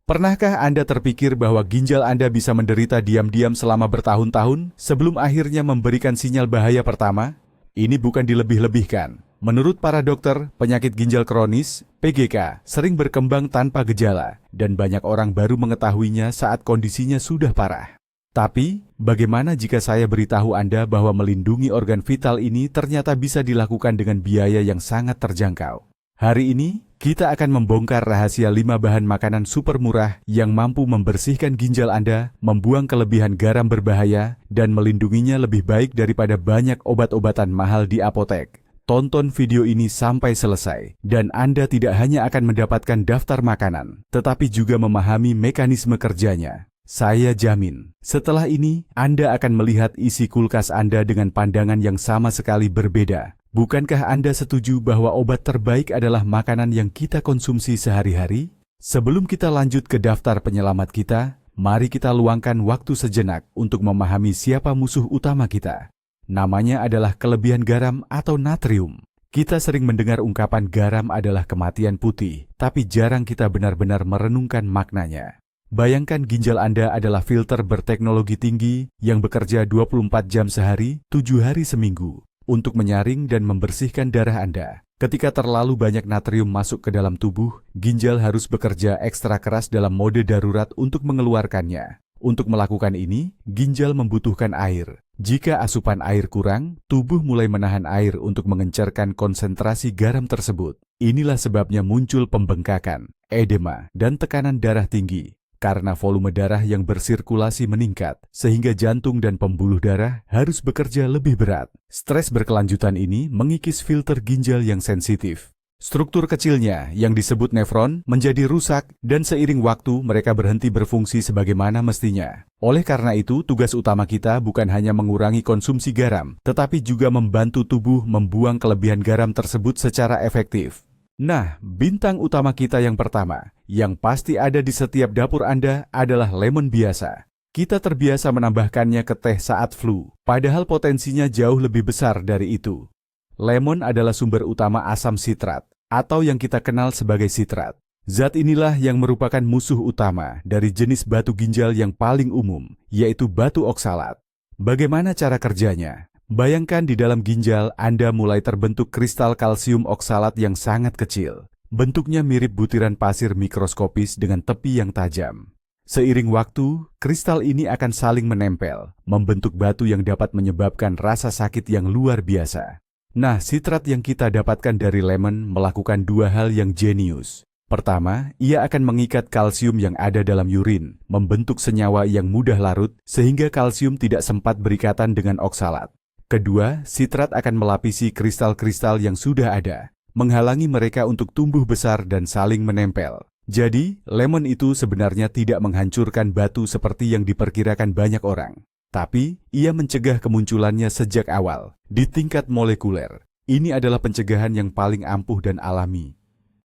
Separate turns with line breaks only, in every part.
Pernahkah Anda terpikir bahwa ginjal Anda bisa menderita diam-diam selama bertahun-tahun sebelum akhirnya memberikan sinyal bahaya pertama? Ini bukan dilebih-lebihkan. Menurut para dokter, penyakit ginjal kronis, PGK, sering berkembang tanpa gejala, dan banyak orang baru mengetahuinya saat kondisinya sudah parah. Tapi, bagaimana jika saya beritahu Anda bahwa melindungi organ vital ini ternyata bisa dilakukan dengan biaya yang sangat terjangkau? Hari ini, kita akan membongkar rahasia 5 bahan makanan super murah yang mampu membersihkan ginjal Anda, membuang kelebihan garam berbahaya, dan melindunginya lebih baik daripada banyak obat-obatan mahal di apotek. Tonton video ini sampai selesai, dan Anda tidak hanya akan mendapatkan daftar makanan, tetapi juga memahami mekanisme kerjanya. Saya jamin, setelah ini, Anda akan melihat isi kulkas Anda dengan pandangan yang sama sekali berbeda. Bukankah Anda setuju bahwa obat terbaik adalah makanan yang kita konsumsi sehari-hari? Sebelum kita lanjut ke daftar penyelamat kita, mari kita luangkan waktu sejenak untuk memahami siapa musuh utama kita. Namanya adalah kelebihan garam atau natrium. Kita sering mendengar ungkapan garam adalah kematian putih, tapi jarang kita benar-benar merenungkan maknanya. Bayangkan ginjal Anda adalah filter berteknologi tinggi yang bekerja 24 jam sehari, 7 hari seminggu, untuk menyaring dan membersihkan darah Anda. Ketika terlalu banyak natrium masuk ke dalam tubuh, ginjal harus bekerja ekstra keras dalam mode darurat untuk mengeluarkannya. Untuk melakukan ini, ginjal membutuhkan air. Jika asupan air kurang, tubuh mulai menahan air untuk mengencerkan konsentrasi garam tersebut. Inilah sebabnya muncul pembengkakan, edema, dan tekanan darah tinggi. Karena volume darah yang bersirkulasi meningkat, sehingga jantung dan pembuluh darah harus bekerja lebih berat. Stres berkelanjutan ini mengikis filter ginjal yang sensitif. Struktur kecilnya yang disebut nefron menjadi rusak dan seiring waktu mereka berhenti berfungsi sebagaimana mestinya. Oleh karena itu, tugas utama kita bukan hanya mengurangi konsumsi garam, tetapi juga membantu tubuh membuang kelebihan garam tersebut secara efektif. Nah, bintang utama kita yang pertama, yang pasti ada di setiap dapur Anda adalah lemon biasa. Kita terbiasa menambahkannya ke teh saat flu, padahal potensinya jauh lebih besar dari itu. Lemon adalah sumber utama asam sitrat, atau yang kita kenal sebagai sitrat. Zat inilah yang merupakan musuh utama dari jenis batu ginjal yang paling umum, yaitu batu oksalat. Bagaimana cara kerjanya? Bayangkan di dalam ginjal Anda mulai terbentuk kristal kalsium oksalat yang sangat kecil. Bentuknya mirip butiran pasir mikroskopis dengan tepi yang tajam. Seiring waktu, kristal ini akan saling menempel, membentuk batu yang dapat menyebabkan rasa sakit yang luar biasa. Nah, sitrat yang kita dapatkan dari lemon melakukan 2 hal yang jenius. Pertama, ia akan mengikat kalsium yang ada dalam urin, membentuk senyawa yang mudah larut, sehingga kalsium tidak sempat berikatan dengan oksalat. Kedua, sitrat akan melapisi kristal-kristal yang sudah ada, menghalangi mereka untuk tumbuh besar dan saling menempel. Jadi, lemon itu sebenarnya tidak menghancurkan batu seperti yang diperkirakan banyak orang. Tapi, ia mencegah kemunculannya sejak awal, di tingkat molekuler. Ini adalah pencegahan yang paling ampuh dan alami.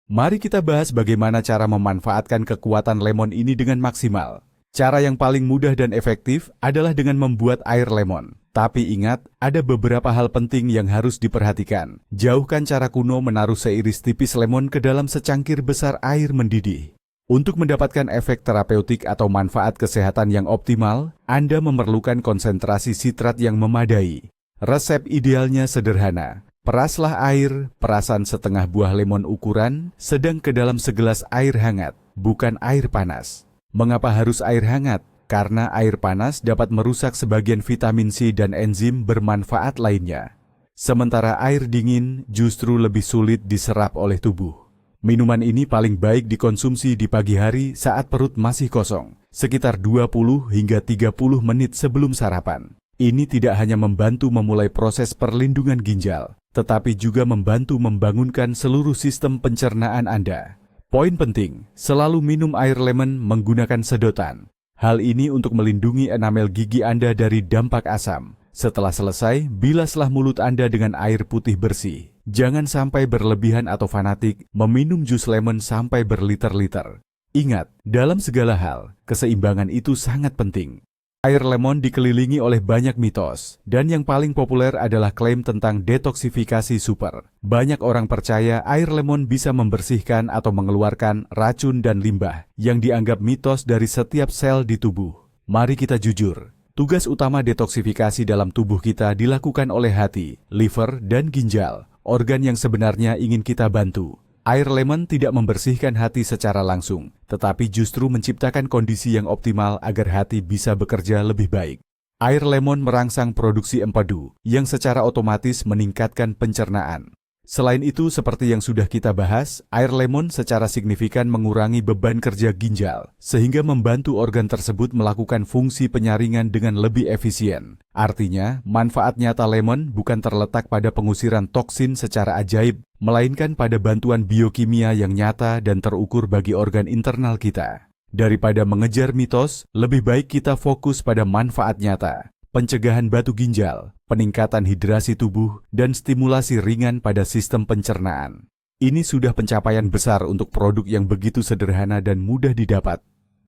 Mari kita bahas bagaimana cara memanfaatkan kekuatan lemon ini dengan maksimal. Cara yang paling mudah dan efektif adalah dengan membuat air lemon. Tapi ingat, ada beberapa hal penting yang harus diperhatikan. Jauhkan cara kuno menaruh seiris tipis lemon ke dalam secangkir besar air mendidih. Untuk mendapatkan efek terapeutik atau manfaat kesehatan yang optimal, Anda memerlukan konsentrasi sitrat yang memadai. Resep idealnya sederhana. Peraslah air, perasan setengah buah lemon ukuran, sedang ke dalam segelas air hangat, bukan air panas. Mengapa harus air hangat? Karena air panas dapat merusak sebagian vitamin C dan enzim bermanfaat lainnya. Sementara air dingin justru lebih sulit diserap oleh tubuh. Minuman ini paling baik dikonsumsi di pagi hari saat perut masih kosong, sekitar 20 hingga 30 menit sebelum sarapan. Ini tidak hanya membantu memulai proses perlindungan ginjal, tetapi juga membantu membangunkan seluruh sistem pencernaan Anda. Poin penting, selalu minum air lemon menggunakan sedotan. Hal ini untuk melindungi enamel gigi Anda dari dampak asam. Setelah selesai, bilaslah mulut Anda dengan air putih bersih. Jangan sampai berlebihan atau fanatik meminum jus lemon sampai berliter-liter. Ingat, dalam segala hal, keseimbangan itu sangat penting. Air lemon dikelilingi oleh banyak mitos, dan yang paling populer adalah klaim tentang detoksifikasi super. Banyak orang percaya air lemon bisa membersihkan atau mengeluarkan racun dan limbah yang dianggap mitos dari setiap sel di tubuh. Mari kita jujur, tugas utama detoksifikasi dalam tubuh kita dilakukan oleh hati, liver, dan ginjal, organ yang sebenarnya ingin kita bantu. Air lemon tidak membersihkan hati secara langsung, tetapi justru menciptakan kondisi yang optimal agar hati bisa bekerja lebih baik. Air lemon merangsang produksi empedu, yang secara otomatis meningkatkan pencernaan. Selain itu, seperti yang sudah kita bahas, air lemon secara signifikan mengurangi beban kerja ginjal, sehingga membantu organ tersebut melakukan fungsi penyaringan dengan lebih efisien. Artinya, manfaat nyata lemon bukan terletak pada pengusiran toksin secara ajaib, melainkan pada bantuan biokimia yang nyata dan terukur bagi organ internal kita. Daripada mengejar mitos, lebih baik kita fokus pada manfaat nyata. Pencegahan batu ginjal, peningkatan hidrasi tubuh, dan stimulasi ringan pada sistem pencernaan. Ini sudah pencapaian besar untuk produk yang begitu sederhana dan mudah didapat.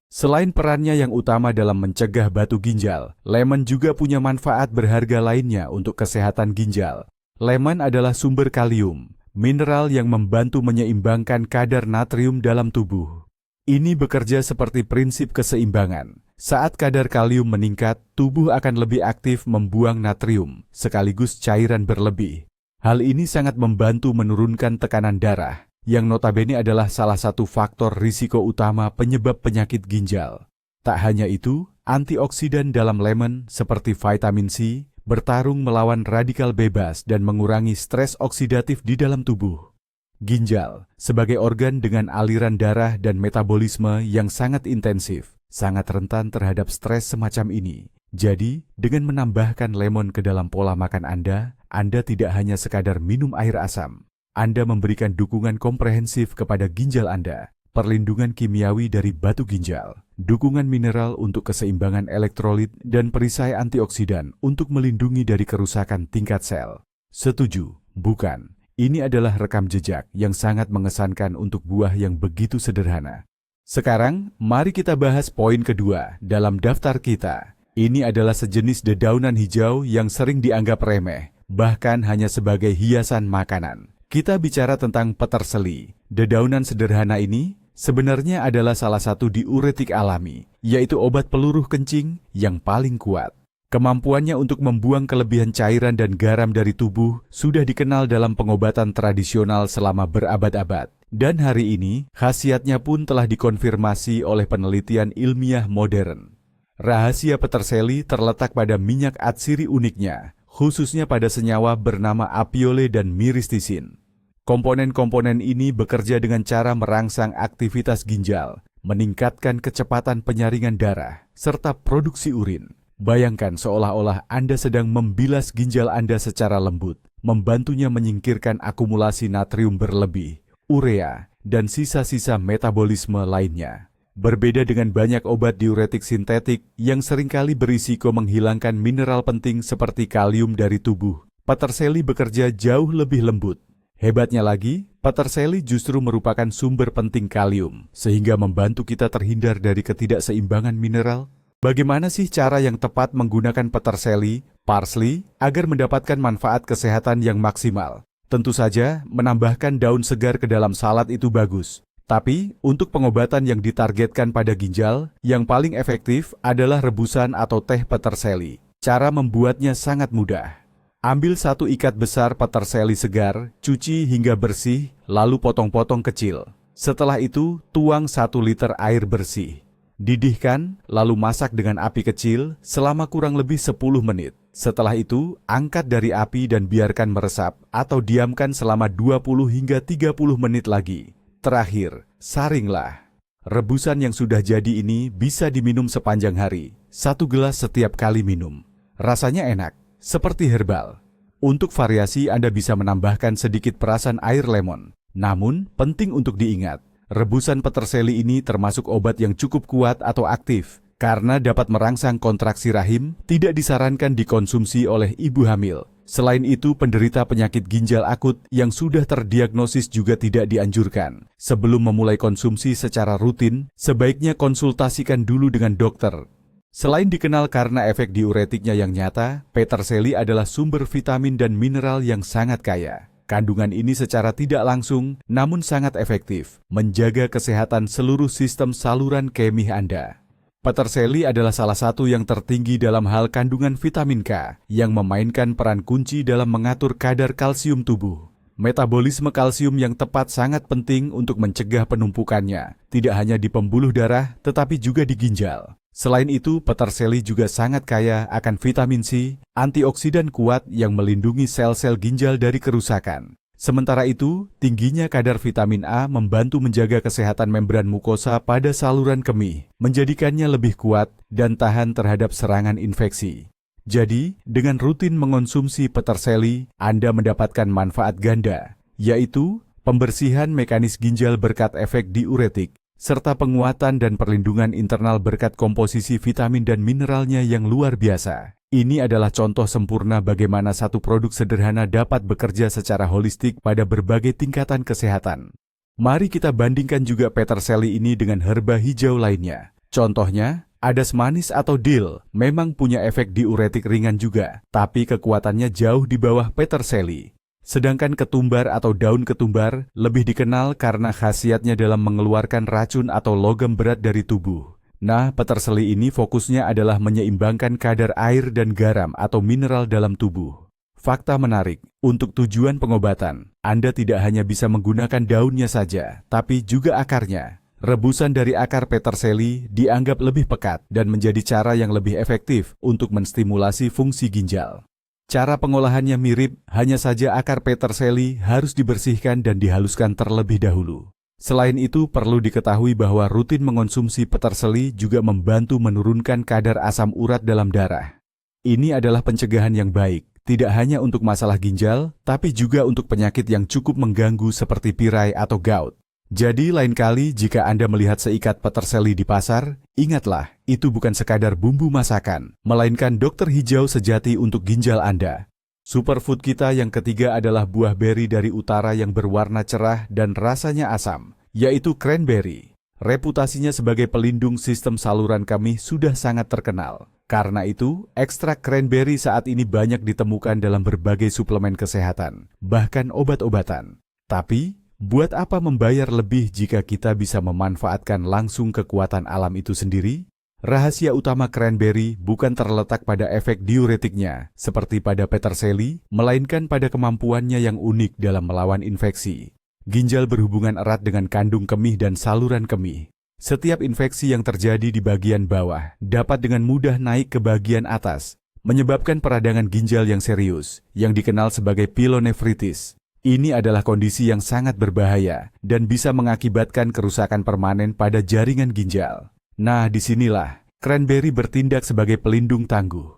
Selain perannya yang utama dalam mencegah batu ginjal, lemon juga punya manfaat berharga lainnya untuk kesehatan ginjal. Lemon adalah sumber kalium, mineral yang membantu menyeimbangkan kadar natrium dalam tubuh. Ini bekerja seperti prinsip keseimbangan. Saat kadar kalium meningkat, tubuh akan lebih aktif membuang natrium, sekaligus cairan berlebih. Hal ini sangat membantu menurunkan tekanan darah, yang notabene adalah salah satu faktor risiko utama penyebab penyakit ginjal. Tak hanya itu, antioksidan dalam lemon seperti vitamin C bertarung melawan radikal bebas dan mengurangi stres oksidatif di dalam tubuh. Ginjal, sebagai organ dengan aliran darah dan metabolisme yang sangat intensif, sangat rentan terhadap stres semacam ini. Jadi, dengan menambahkan lemon ke dalam pola makan Anda tidak hanya sekadar minum air asam. Anda memberikan dukungan komprehensif kepada ginjal Anda, perlindungan kimiawi dari batu ginjal, dukungan mineral untuk keseimbangan elektrolit, dan perisai antioksidan untuk melindungi dari kerusakan tingkat sel. Setuju? Bukan. Ini adalah rekam jejak yang sangat mengesankan untuk buah yang begitu sederhana. Sekarang, mari kita bahas poin kedua dalam daftar kita. Ini adalah sejenis dedaunan hijau yang sering dianggap remeh, bahkan hanya sebagai hiasan makanan. Kita bicara tentang peterseli. Dedaunan sederhana ini sebenarnya adalah salah satu diuretik alami, yaitu obat peluruh kencing yang paling kuat. Kemampuannya untuk membuang kelebihan cairan dan garam dari tubuh sudah dikenal dalam pengobatan tradisional selama berabad-abad. Dan hari ini, khasiatnya pun telah dikonfirmasi oleh penelitian ilmiah modern. Rahasia peterseli terletak pada minyak atsiri uniknya, khususnya pada senyawa bernama apiole dan myristicin. Komponen-komponen ini bekerja dengan cara merangsang aktivitas ginjal, meningkatkan kecepatan penyaringan darah, serta produksi urin. Bayangkan seolah-olah Anda sedang membilas ginjal Anda secara lembut, membantunya menyingkirkan akumulasi natrium berlebih, urea, dan sisa-sisa metabolisme lainnya. Berbeda dengan banyak obat diuretik sintetik yang seringkali berisiko menghilangkan mineral penting seperti kalium dari tubuh, peterseli bekerja jauh lebih lembut. Hebatnya lagi, peterseli justru merupakan sumber penting kalium, sehingga membantu kita terhindar dari ketidakseimbangan mineral. Bagaimana sih cara yang tepat menggunakan peterseli, parsley, agar mendapatkan manfaat kesehatan yang maksimal? Tentu saja, menambahkan daun segar ke dalam salad itu bagus. Tapi, untuk pengobatan yang ditargetkan pada ginjal, yang paling efektif adalah rebusan atau teh peterseli. Cara membuatnya sangat mudah. Ambil satu ikat besar peterseli segar, cuci hingga bersih, lalu potong-potong kecil. Setelah itu, tuang 1 liter air bersih. Didihkan, lalu masak dengan api kecil selama kurang lebih 10 menit. Setelah itu, angkat dari api dan biarkan meresap atau diamkan selama 20 hingga 30 menit lagi. Terakhir, saringlah. Rebusan yang sudah jadi ini bisa diminum sepanjang hari, 1 gelas setiap kali minum. Rasanya enak, seperti herbal. Untuk variasi Anda bisa menambahkan sedikit perasan air lemon. Namun, penting untuk diingat, rebusan peterseli ini termasuk obat yang cukup kuat atau aktif, karena dapat merangsang kontraksi rahim, tidak disarankan dikonsumsi oleh ibu hamil. Selain itu, penderita penyakit ginjal akut yang sudah terdiagnosis juga tidak dianjurkan. Sebelum memulai konsumsi secara rutin, sebaiknya konsultasikan dulu dengan dokter. Selain dikenal karena efek diuretiknya yang nyata, peterseli adalah sumber vitamin dan mineral yang sangat kaya. Kandungan ini secara tidak langsung, namun sangat efektif, menjaga kesehatan seluruh sistem saluran kemih Anda. Peterseli adalah salah satu yang tertinggi dalam hal kandungan vitamin K, yang memainkan peran kunci dalam mengatur kadar kalsium tubuh. Metabolisme kalsium yang tepat sangat penting untuk mencegah penumpukannya, tidak hanya di pembuluh darah, tetapi juga di ginjal. Selain itu, peterseli juga sangat kaya akan vitamin C, antioksidan kuat yang melindungi sel-sel ginjal dari kerusakan. Sementara itu, tingginya kadar vitamin A membantu menjaga kesehatan membran mukosa pada saluran kemih, menjadikannya lebih kuat dan tahan terhadap serangan infeksi. Jadi, dengan rutin mengonsumsi peterseli, Anda mendapatkan manfaat ganda, yaitu pembersihan mekanis ginjal berkat efek diuretik, serta penguatan dan perlindungan internal berkat komposisi vitamin dan mineralnya yang luar biasa. Ini adalah contoh sempurna bagaimana satu produk sederhana dapat bekerja secara holistik pada berbagai tingkatan kesehatan. Mari kita bandingkan juga peterseli ini dengan herba hijau lainnya. Contohnya, adas manis atau dill memang punya efek diuretik ringan juga, tapi kekuatannya jauh di bawah peterseli. Sedangkan ketumbar atau daun ketumbar lebih dikenal karena khasiatnya dalam mengeluarkan racun atau logam berat dari tubuh. Nah, peterseli ini fokusnya adalah menyeimbangkan kadar air dan garam atau mineral dalam tubuh. Fakta menarik, untuk tujuan pengobatan, Anda tidak hanya bisa menggunakan daunnya saja, tapi juga akarnya. Rebusan dari akar peterseli dianggap lebih pekat dan menjadi cara yang lebih efektif untuk menstimulasi fungsi ginjal. Cara pengolahannya mirip, hanya saja akar peterseli harus dibersihkan dan dihaluskan terlebih dahulu. Selain itu, perlu diketahui bahwa rutin mengonsumsi peterseli juga membantu menurunkan kadar asam urat dalam darah. Ini adalah pencegahan yang baik, tidak hanya untuk masalah ginjal, tapi juga untuk penyakit yang cukup mengganggu seperti pirai atau gout. Jadi, lain kali jika Anda melihat seikat peterseli di pasar, ingatlah, itu bukan sekadar bumbu masakan, melainkan dokter hijau sejati untuk ginjal Anda. Superfood kita yang ketiga adalah buah beri dari utara yang berwarna cerah dan rasanya asam, yaitu cranberry. Reputasinya sebagai pelindung sistem saluran kemih sudah sangat terkenal. Karena itu, ekstrak cranberry saat ini banyak ditemukan dalam berbagai suplemen kesehatan, bahkan obat-obatan. Tapi, buat apa membayar lebih jika kita bisa memanfaatkan langsung kekuatan alam itu sendiri? Rahasia utama cranberry bukan terletak pada efek diuretiknya, seperti pada peterseli, melainkan pada kemampuannya yang unik dalam melawan infeksi. Ginjal berhubungan erat dengan kandung kemih dan saluran kemih. Setiap infeksi yang terjadi di bagian bawah dapat dengan mudah naik ke bagian atas, menyebabkan peradangan ginjal yang serius, yang dikenal sebagai pilonefritis. Ini adalah kondisi yang sangat berbahaya dan bisa mengakibatkan kerusakan permanen pada jaringan ginjal. Nah, disinilah cranberry bertindak sebagai pelindung tangguh.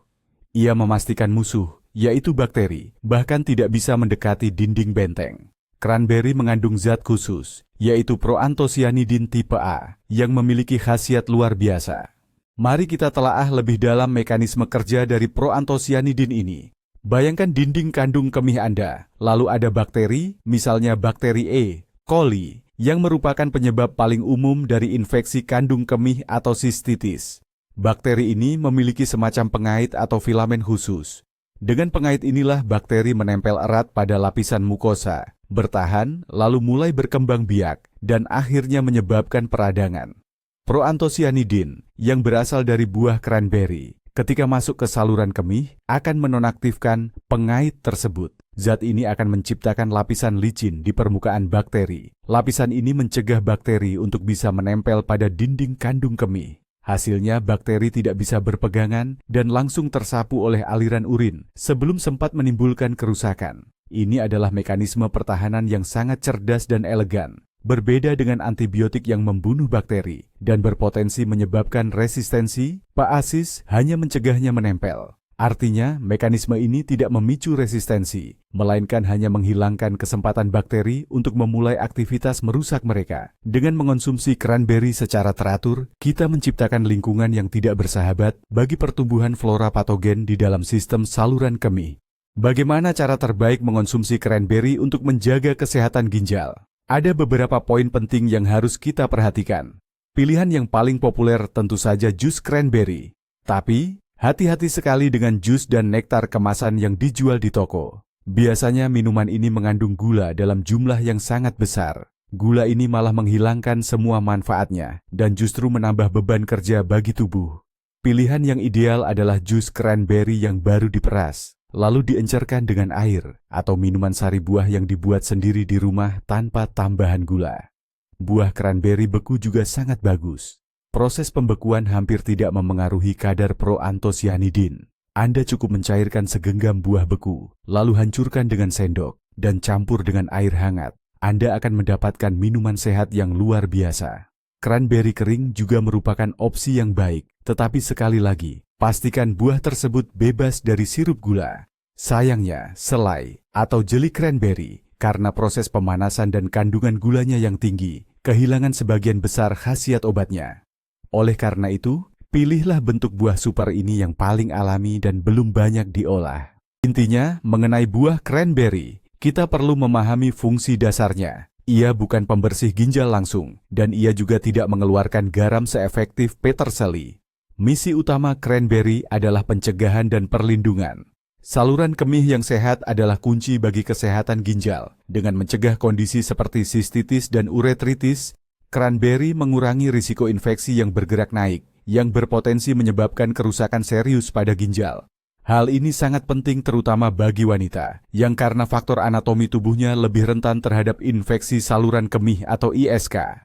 Ia memastikan musuh, yaitu bakteri, bahkan tidak bisa mendekati dinding benteng. Cranberry mengandung zat khusus, yaitu proantosianidin tipe A, yang memiliki khasiat luar biasa. Mari kita telaah lebih dalam mekanisme kerja dari proantosianidin ini. Bayangkan dinding kandung kemih Anda, lalu ada bakteri, misalnya bakteri E. coli, yang merupakan penyebab paling umum dari infeksi kandung kemih atau sistitis. Bakteri ini memiliki semacam pengait atau filamen khusus. Dengan pengait inilah bakteri menempel erat pada lapisan mukosa, bertahan, lalu mulai berkembang biak, dan akhirnya menyebabkan peradangan. Proantosianidin, yang berasal dari buah cranberry, ketika masuk ke saluran kemih, akan menonaktifkan pengait tersebut. Zat ini akan menciptakan lapisan licin di permukaan bakteri. Lapisan ini mencegah bakteri untuk bisa menempel pada dinding kandung kemih. Hasilnya, bakteri tidak bisa berpegangan dan langsung tersapu oleh aliran urin sebelum sempat menimbulkan kerusakan. Ini adalah mekanisme pertahanan yang sangat cerdas dan elegan, berbeda dengan antibiotik yang membunuh bakteri dan berpotensi menyebabkan resistensi. Pak Asis hanya mencegahnya menempel. Artinya, mekanisme ini tidak memicu resistensi, melainkan hanya menghilangkan kesempatan bakteri untuk memulai aktivitas merusak mereka. Dengan mengonsumsi cranberry secara teratur, kita menciptakan lingkungan yang tidak bersahabat bagi pertumbuhan flora patogen di dalam sistem saluran kemih. Bagaimana cara terbaik mengonsumsi cranberry untuk menjaga kesehatan ginjal? Ada beberapa poin penting yang harus kita perhatikan. Pilihan yang paling populer tentu saja jus cranberry. Tapi, hati-hati sekali dengan jus dan nektar kemasan yang dijual di toko. Biasanya minuman ini mengandung gula dalam jumlah yang sangat besar. Gula ini malah menghilangkan semua manfaatnya dan justru menambah beban kerja bagi tubuh. Pilihan yang ideal adalah jus cranberry yang baru diperas, lalu diencerkan dengan air atau minuman sari buah yang dibuat sendiri di rumah tanpa tambahan gula. Buah cranberry beku juga sangat bagus. Proses pembekuan hampir tidak memengaruhi kadar proantosianidin. Anda cukup mencairkan segenggam buah beku, lalu hancurkan dengan sendok dan campur dengan air hangat. Anda akan mendapatkan minuman sehat yang luar biasa. Cranberry kering juga merupakan opsi yang baik, tetapi sekali lagi, pastikan buah tersebut bebas dari sirup gula. Sayangnya, selai atau jeli cranberry, karena proses pemanasan dan kandungan gulanya yang tinggi, kehilangan sebagian besar khasiat obatnya. Oleh karena itu, pilihlah bentuk buah super ini yang paling alami dan belum banyak diolah. Intinya, mengenai buah cranberry, kita perlu memahami fungsi dasarnya. Ia bukan pembersih ginjal langsung, dan ia juga tidak mengeluarkan garam seefektif peterseli. Misi utama cranberry adalah pencegahan dan perlindungan. Saluran kemih yang sehat adalah kunci bagi kesehatan ginjal. Dengan mencegah kondisi seperti sistitis dan uretritis, cranberry mengurangi risiko infeksi yang bergerak naik, yang berpotensi menyebabkan kerusakan serius pada ginjal. Hal ini sangat penting terutama bagi wanita, yang karena faktor anatomi tubuhnya lebih rentan terhadap infeksi saluran kemih atau ISK.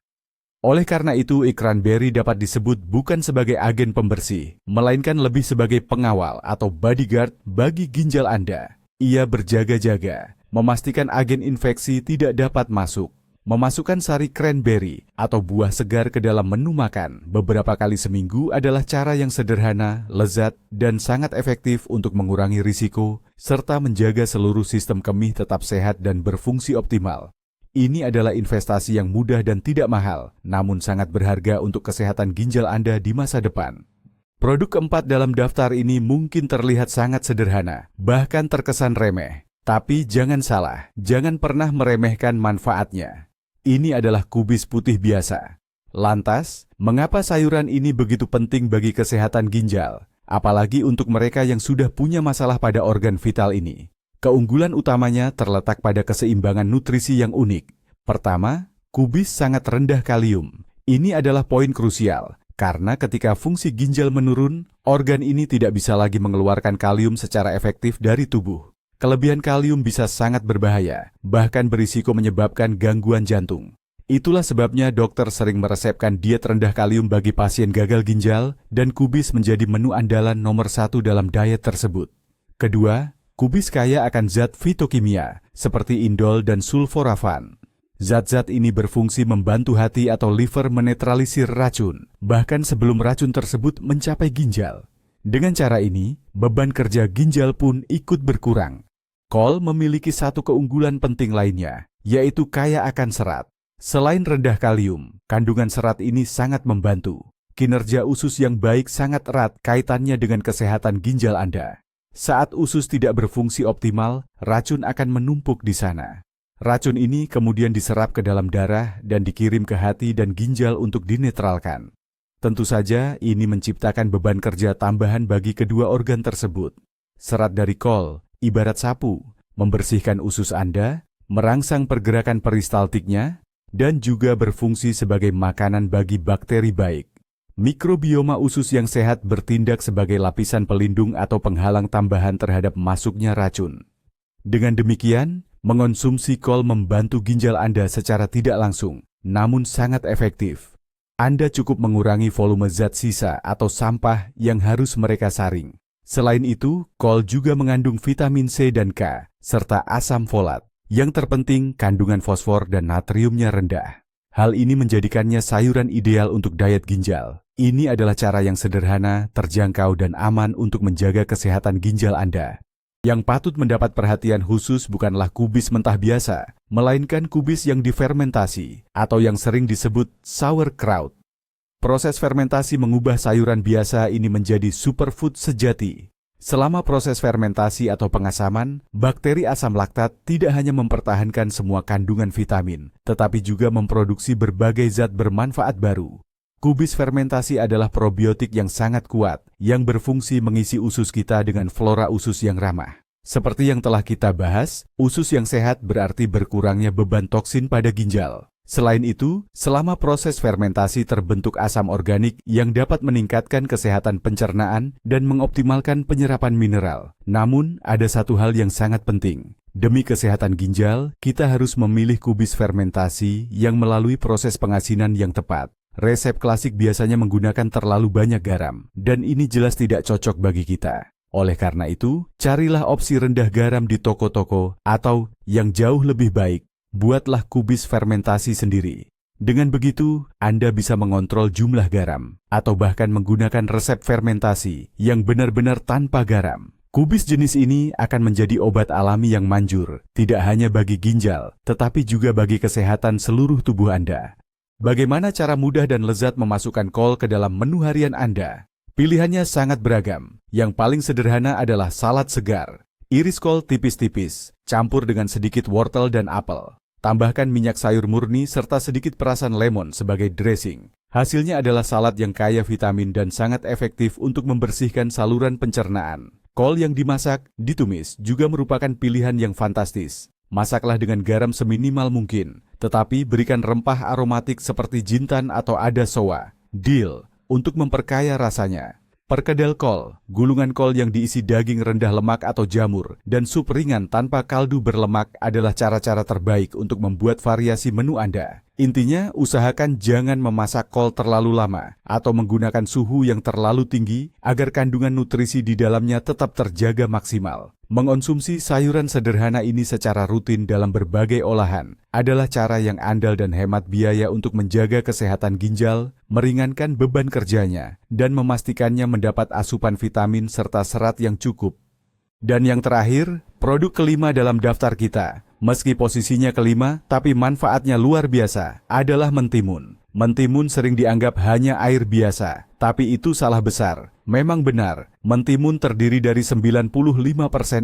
Oleh karena itu, cranberry dapat disebut bukan sebagai agen pembersih, melainkan lebih sebagai pengawal atau bodyguard bagi ginjal Anda. Ia berjaga-jaga, memastikan agen infeksi tidak dapat masuk. Memasukkan sari cranberry atau buah segar ke dalam menu makan beberapa kali seminggu adalah cara yang sederhana, lezat, dan sangat efektif untuk mengurangi risiko serta menjaga seluruh sistem kemih tetap sehat dan berfungsi optimal. Ini adalah investasi yang mudah dan tidak mahal, namun sangat berharga untuk kesehatan ginjal Anda di masa depan. Produk keempat dalam daftar ini mungkin terlihat sangat sederhana, bahkan terkesan remeh. Tapi jangan salah, jangan pernah meremehkan manfaatnya. Ini adalah kubis putih biasa. Lantas, mengapa sayuran ini begitu penting bagi kesehatan ginjal? Apalagi untuk mereka yang sudah punya masalah pada organ vital ini. Keunggulan utamanya terletak pada keseimbangan nutrisi yang unik. Pertama, kubis sangat rendah kalium. Ini adalah poin krusial, karena ketika fungsi ginjal menurun, organ ini tidak bisa lagi mengeluarkan kalium secara efektif dari tubuh. Kelebihan kalium bisa sangat berbahaya, bahkan berisiko menyebabkan gangguan jantung. Itulah sebabnya dokter sering meresepkan diet rendah kalium bagi pasien gagal ginjal, dan kubis menjadi menu andalan nomor 1 dalam diet tersebut. Kedua, kubis kaya akan zat fitokimia, seperti indol dan sulforafan. Zat-zat ini berfungsi membantu hati atau liver menetralisir racun, bahkan sebelum racun tersebut mencapai ginjal. Dengan cara ini, beban kerja ginjal pun ikut berkurang. Kol memiliki satu keunggulan penting lainnya, yaitu kaya akan serat. Selain rendah kalium, kandungan serat ini sangat membantu. Kinerja usus yang baik sangat erat kaitannya dengan kesehatan ginjal Anda. Saat usus tidak berfungsi optimal, racun akan menumpuk di sana. Racun ini kemudian diserap ke dalam darah dan dikirim ke hati dan ginjal untuk dinetralkan. Tentu saja ini menciptakan beban kerja tambahan bagi kedua organ tersebut. Serat dari kol ibarat sapu, membersihkan usus Anda, merangsang pergerakan peristaltiknya, dan juga berfungsi sebagai makanan bagi bakteri baik. Mikrobioma usus yang sehat bertindak sebagai lapisan pelindung atau penghalang tambahan terhadap masuknya racun. Dengan demikian, mengonsumsi kol membantu ginjal Anda secara tidak langsung, namun sangat efektif. Anda cukup mengurangi volume zat sisa atau sampah yang harus mereka saring. Selain itu, kol juga mengandung vitamin C dan K, serta asam folat. Yang terpenting, kandungan fosfor dan natriumnya rendah. Hal ini menjadikannya sayuran ideal untuk diet ginjal. Ini adalah cara yang sederhana, terjangkau, dan aman untuk menjaga kesehatan ginjal Anda. Yang patut mendapat perhatian khusus bukanlah kubis mentah biasa, melainkan kubis yang difermentasi, atau yang sering disebut sauerkraut. Proses fermentasi mengubah sayuran biasa ini menjadi superfood sejati. Selama proses fermentasi atau pengasaman, bakteri asam laktat tidak hanya mempertahankan semua kandungan vitamin, tetapi juga memproduksi berbagai zat bermanfaat baru. Kubis fermentasi adalah probiotik yang sangat kuat, yang berfungsi mengisi usus kita dengan flora usus yang ramah. Seperti yang telah kita bahas, usus yang sehat berarti berkurangnya beban toksin pada ginjal. Selain itu, selama proses fermentasi terbentuk asam organik yang dapat meningkatkan kesehatan pencernaan dan mengoptimalkan penyerapan mineral. Namun, ada satu hal yang sangat penting. Demi kesehatan ginjal, kita harus memilih kubis fermentasi yang melalui proses pengasinan yang tepat. Resep klasik biasanya menggunakan terlalu banyak garam, dan ini jelas tidak cocok bagi kita. Oleh karena itu, carilah opsi rendah garam di toko-toko, atau yang jauh lebih baik, buatlah kubis fermentasi sendiri. Dengan begitu, Anda bisa mengontrol jumlah garam, atau bahkan menggunakan resep fermentasi yang benar-benar tanpa garam. Kubis jenis ini akan menjadi obat alami yang manjur, tidak hanya bagi ginjal, tetapi juga bagi kesehatan seluruh tubuh Anda. Bagaimana cara mudah dan lezat memasukkan kol ke dalam menu harian Anda? Pilihannya sangat beragam. Yang paling sederhana adalah salad segar. Iris kol tipis-tipis, campur dengan sedikit wortel dan apel. Tambahkan minyak sayur murni serta sedikit perasan lemon sebagai dressing. Hasilnya adalah salad yang kaya vitamin dan sangat efektif untuk membersihkan saluran pencernaan. Kol yang dimasak, ditumis juga merupakan pilihan yang fantastis. Masaklah dengan garam seminimal mungkin, tetapi berikan rempah aromatik seperti jintan atau adasowa, dill, untuk memperkaya rasanya. Perkedel kol, gulungan kol yang diisi daging rendah lemak atau jamur, dan sup ringan tanpa kaldu berlemak adalah cara-cara terbaik untuk membuat variasi menu Anda. Intinya, usahakan jangan memasak kol terlalu lama atau menggunakan suhu yang terlalu tinggi agar kandungan nutrisi di dalamnya tetap terjaga maksimal. Mengonsumsi sayuran sederhana ini secara rutin dalam berbagai olahan adalah cara yang andal dan hemat biaya untuk menjaga kesehatan ginjal, meringankan beban kerjanya, dan memastikannya mendapat asupan vitamin serta serat yang cukup. Dan yang terakhir, produk kelima dalam daftar kita, meski posisinya kelima, tapi manfaatnya luar biasa, adalah mentimun. Mentimun sering dianggap hanya air biasa, tapi itu salah besar. Memang benar, mentimun terdiri dari 95%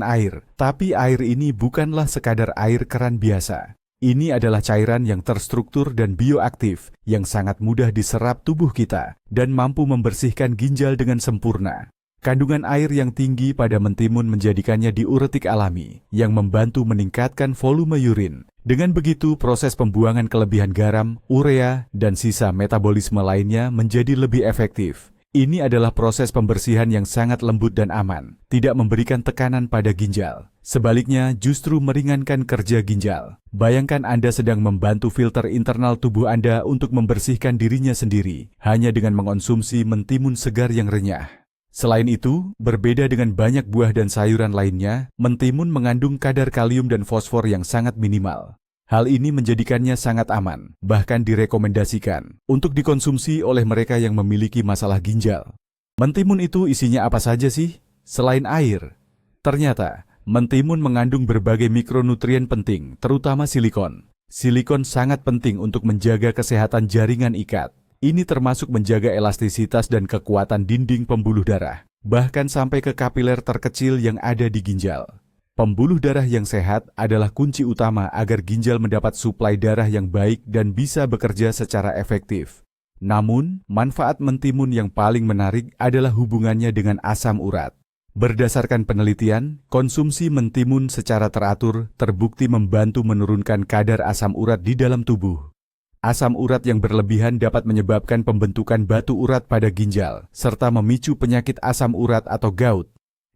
air, tapi air ini bukanlah sekadar air keran biasa. Ini adalah cairan yang terstruktur dan bioaktif, yang sangat mudah diserap tubuh kita, dan mampu membersihkan ginjal dengan sempurna. Kandungan air yang tinggi pada mentimun menjadikannya diuretik alami, yang membantu meningkatkan volume urin. Dengan begitu, proses pembuangan kelebihan garam, urea, dan sisa metabolisme lainnya menjadi lebih efektif. Ini adalah proses pembersihan yang sangat lembut dan aman, tidak memberikan tekanan pada ginjal. Sebaliknya, justru meringankan kerja ginjal. Bayangkan Anda sedang membantu filter internal tubuh Anda untuk membersihkan dirinya sendiri, hanya dengan mengonsumsi mentimun segar yang renyah. Selain itu, berbeda dengan banyak buah dan sayuran lainnya, mentimun mengandung kadar kalium dan fosfor yang sangat minimal. Hal ini menjadikannya sangat aman, bahkan direkomendasikan untuk dikonsumsi oleh mereka yang memiliki masalah ginjal. Mentimun itu isinya apa saja sih? Selain air. Ternyata, mentimun mengandung berbagai mikronutrien penting, terutama silikon. Silikon sangat penting untuk menjaga kesehatan jaringan ikat. Ini termasuk menjaga elastisitas dan kekuatan dinding pembuluh darah, bahkan sampai ke kapiler terkecil yang ada di ginjal. Pembuluh darah yang sehat adalah kunci utama agar ginjal mendapat suplai darah yang baik dan bisa bekerja secara efektif. Namun, manfaat mentimun yang paling menarik adalah hubungannya dengan asam urat. Berdasarkan penelitian, konsumsi mentimun secara teratur terbukti membantu menurunkan kadar asam urat di dalam tubuh. Asam urat yang berlebihan dapat menyebabkan pembentukan batu urat pada ginjal, serta memicu penyakit asam urat atau gout.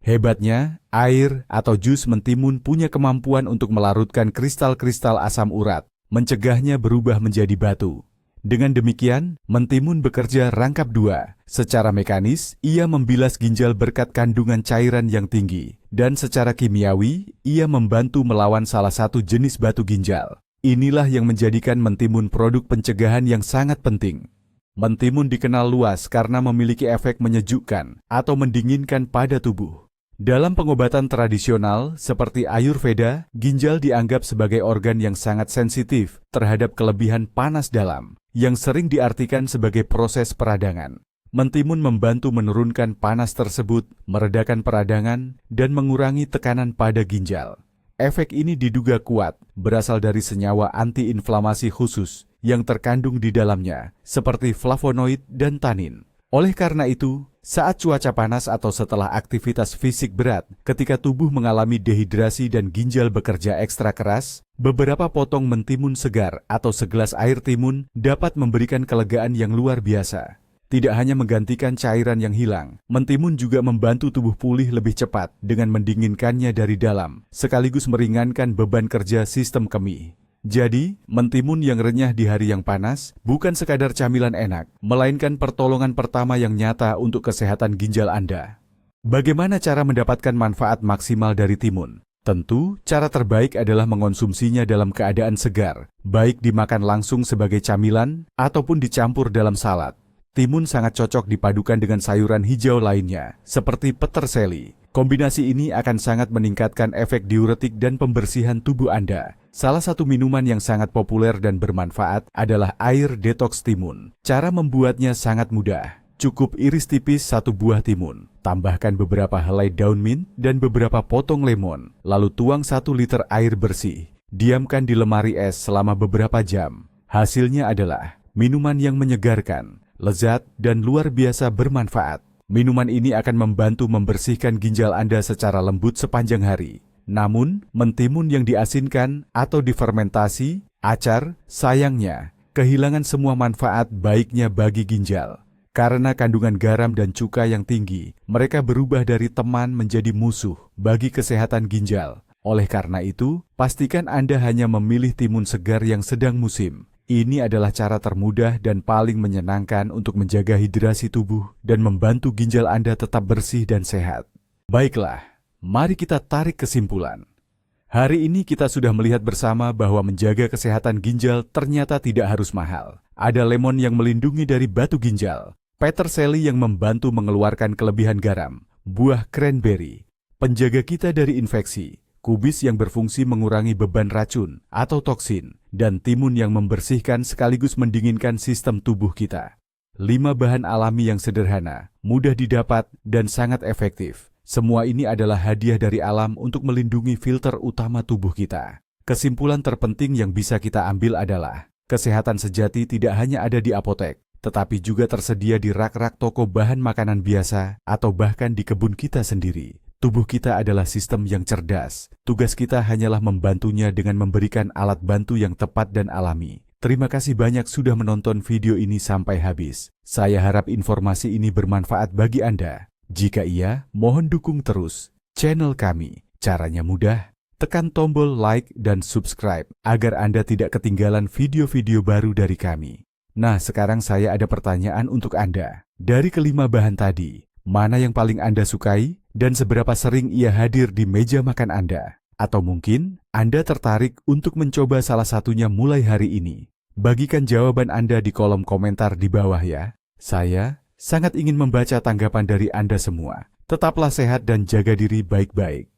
Hebatnya, air atau jus mentimun punya kemampuan untuk melarutkan kristal-kristal asam urat, mencegahnya berubah menjadi batu. Dengan demikian, mentimun bekerja rangkap dua. Secara mekanis, ia membilas ginjal berkat kandungan cairan yang tinggi, dan secara kimiawi, ia membantu melawan salah satu jenis batu ginjal. Inilah yang menjadikan mentimun produk pencegahan yang sangat penting. Mentimun dikenal luas karena memiliki efek menyejukkan atau mendinginkan pada tubuh. Dalam pengobatan tradisional seperti Ayurveda, ginjal dianggap sebagai organ yang sangat sensitif terhadap kelebihan panas dalam, yang sering diartikan sebagai proses peradangan. Mentimun membantu menurunkan panas tersebut, meredakan peradangan, dan mengurangi tekanan pada ginjal. Efek ini diduga kuat, berasal dari senyawa antiinflamasi khusus yang terkandung di dalamnya, seperti flavonoid dan tanin. Oleh karena itu, saat cuaca panas atau setelah aktivitas fisik berat, ketika tubuh mengalami dehidrasi dan ginjal bekerja ekstra keras, beberapa potong mentimun segar atau segelas air timun dapat memberikan kelegaan yang luar biasa. Tidak hanya menggantikan cairan yang hilang, mentimun juga membantu tubuh pulih lebih cepat dengan mendinginkannya dari dalam, sekaligus meringankan beban kerja sistem kemih. Jadi, mentimun yang renyah di hari yang panas bukan sekadar camilan enak, melainkan pertolongan pertama yang nyata untuk kesehatan ginjal Anda. Bagaimana cara mendapatkan manfaat maksimal dari timun? Tentu, cara terbaik adalah mengonsumsinya dalam keadaan segar, baik dimakan langsung sebagai camilan ataupun dicampur dalam salad. Timun sangat cocok dipadukan dengan sayuran hijau lainnya, seperti peterseli. Kombinasi ini akan sangat meningkatkan efek diuretik dan pembersihan tubuh Anda. Salah satu minuman yang sangat populer dan bermanfaat adalah air detoks timun. Cara membuatnya sangat mudah. Cukup iris tipis 1 buah timun, tambahkan beberapa helai daun mint dan beberapa potong lemon, lalu tuang 1 liter air bersih. Diamkan di lemari es selama beberapa jam. Hasilnya adalah minuman yang menyegarkan, lezat, dan luar biasa bermanfaat. Minuman ini akan membantu membersihkan ginjal Anda secara lembut sepanjang hari. Namun, mentimun yang diasinkan atau difermentasi, acar, sayangnya, kehilangan semua manfaat baiknya bagi ginjal. Karena kandungan garam dan cuka yang tinggi, mereka berubah dari teman menjadi musuh bagi kesehatan ginjal. Oleh karena itu, pastikan Anda hanya memilih timun segar yang sedang musim. Ini adalah cara termudah dan paling menyenangkan untuk menjaga hidrasi tubuh dan membantu ginjal Anda tetap bersih dan sehat. Baiklah, mari kita tarik kesimpulan. Hari ini kita sudah melihat bersama bahwa menjaga kesehatan ginjal ternyata tidak harus mahal. Ada lemon yang melindungi dari batu ginjal, peterseli yang membantu mengeluarkan kelebihan garam, buah cranberry, penjaga kita dari infeksi, kubis yang berfungsi mengurangi beban racun atau toksin, dan timun yang membersihkan sekaligus mendinginkan sistem tubuh kita. 5 bahan alami yang sederhana, mudah didapat, dan sangat efektif. Semua ini adalah hadiah dari alam untuk melindungi filter utama tubuh kita. Kesimpulan terpenting yang bisa kita ambil adalah, kesehatan sejati tidak hanya ada di apotek, tetapi juga tersedia di rak-rak toko bahan makanan biasa atau bahkan di kebun kita sendiri. Tubuh kita adalah sistem yang cerdas. Tugas kita hanyalah membantunya dengan memberikan alat bantu yang tepat dan alami. Terima kasih banyak sudah menonton video ini sampai habis. Saya harap informasi ini bermanfaat bagi Anda. Jika iya, mohon dukung terus channel kami. Caranya mudah. Tekan tombol like dan subscribe agar Anda tidak ketinggalan video-video baru dari kami. Nah, sekarang saya ada pertanyaan untuk Anda. Dari kelima bahan tadi, mana yang paling Anda sukai dan seberapa sering ia hadir di meja makan Anda? Atau mungkin Anda tertarik untuk mencoba salah satunya mulai hari ini? Bagikan jawaban Anda di kolom komentar di bawah ya. Saya sangat ingin membaca tanggapan dari Anda semua. Tetaplah sehat dan jaga diri baik-baik.